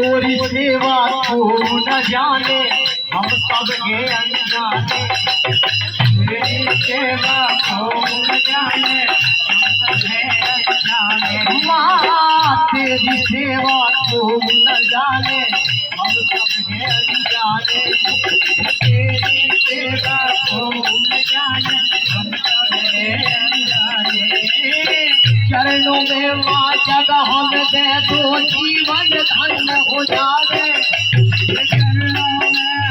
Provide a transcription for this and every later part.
तोरी सेवा तू न जाने हम सब के अनजाने, तेरी सेवा तू न जाने हम सब के अनजाने। माँ तेरी सेवा तू न जाने हम सब के अनजाने, तेरी सेवा तू न जाने हम सब के अनजाने। चरणों में माँ जगह हम दे दो जीवन धन्य हो जावे, चरणों में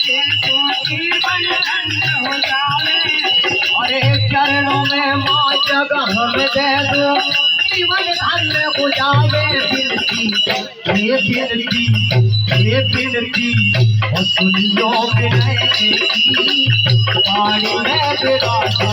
दे दो जीवन धन्य हो जावे। अरे चरणों में माँ जगह हम दे दो जीवन धन्य हो जावे। ये बिनती और सुनियो विनय की पानी में विराजो।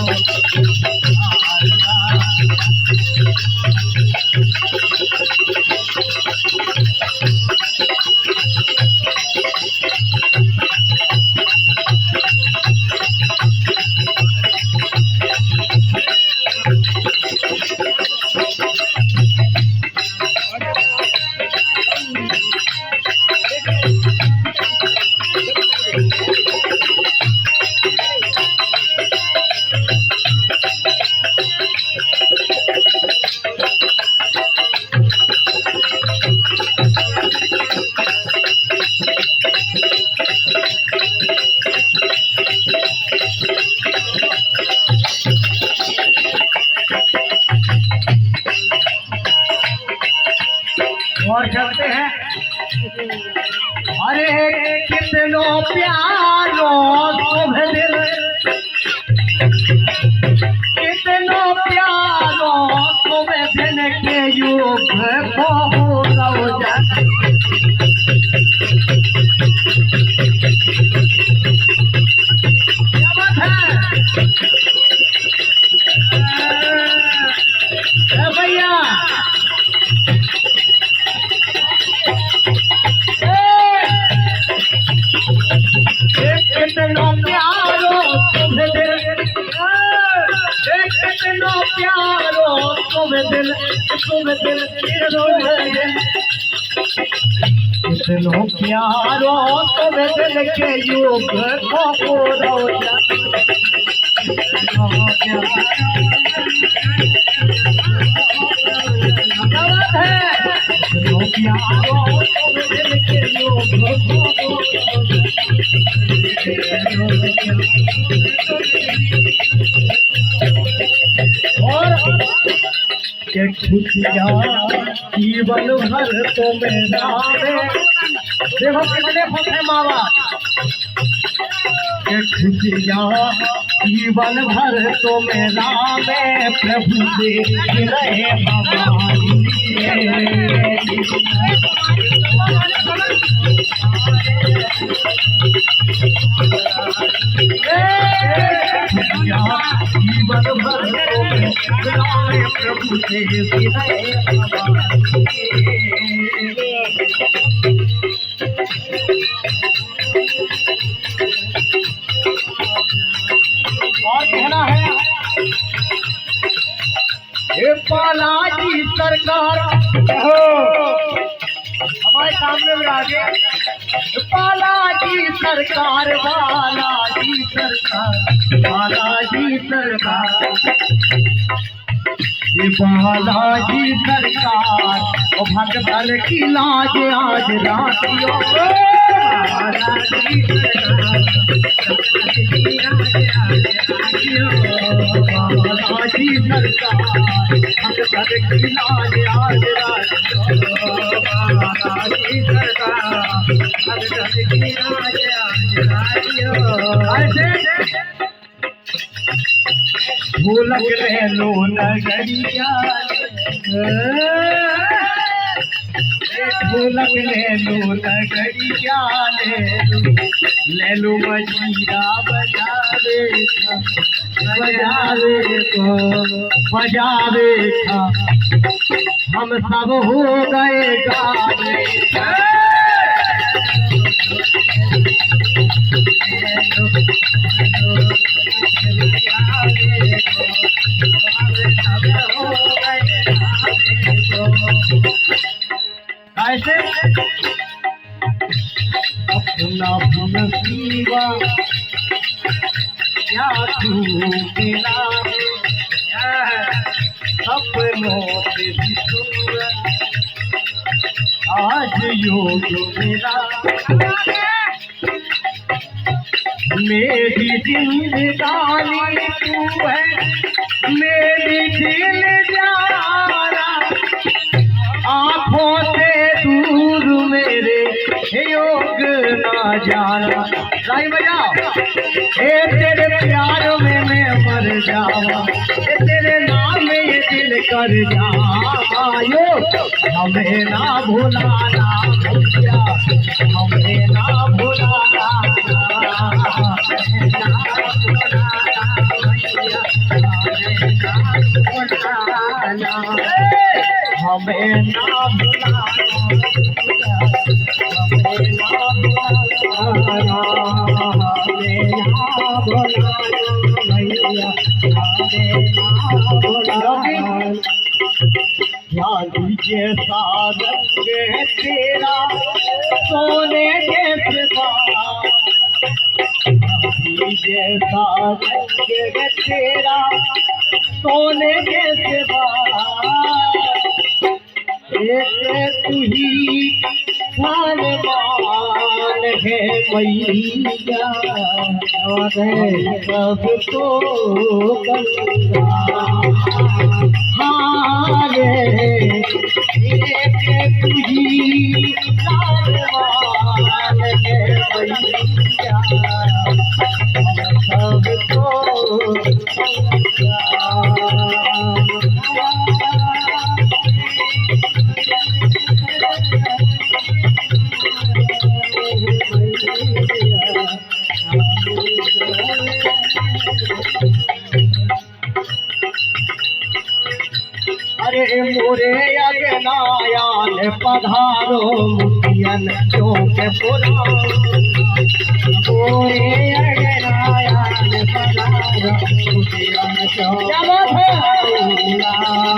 और चलते हैं। अरे कितनो प्यारो शुभ दिल, कितनो प्यारो शुभ दिन के युग को रौजन। क्या बात है भैया। कितनो प्यारो शुभ दिल, कितनो प्यारो शुभ दिल, शुभ दिल कितनो प्यारो शुभ दिल के युग को रौजन। कितनो प्यारो शुभ दिल के युग को और ये खुशियाँ जीवन भर तो मेरा में। देखो कितने खुश है माँ बाप। ये खुशियाँ जीवन भर तो मेरा में प्रभु से रहे हमारी। जीवन भर प्रभु से और कहना है। हे बालाजी सरकार हमारे सामने में आगे। बालाजी सरकार, बालाजी सरकार, बालाजी सरकार, ये बालाजी सरकार और भगवान की लाज आज रातियों। बालाजी सरकार, बालाजी सरकार भगवान की लाज आज रातियों। बालाजी सरकार भगवान की लाज आज रातियों। भूलक ले लो नगरिया, भूलक ले लो नगरिया, ले लो मजीरा बजावे बजावे को बजावे का हम सब हो गए गावे। ऐसे नसीबा क्या तू मिला सपनों से भी दूर आज योग मिला मेरी जिंदगानी तू है मेरी दिल जाना आँखों से दूर मेरे योग ना जाना राई बजाओ ए तेरे प्यार में मैं मर जावा ए तेरे नाम में ये दिल कर जायो हमें ना भुलाना भैया हमें ना भुलाना हमें ना भुलाना जैसा रंग है तेरा सोने के सिवा जैसा रंग है तेरा सोने के सिवा एक तू ही भगवान है मैया सब तो गंगा हारे एक तू ही भगवान है मैया सब तो अरे मोरे अगनायान पधारो मुखियन चौक पुराण मोरे अगनायान पधारो मुखियन चौक पुराण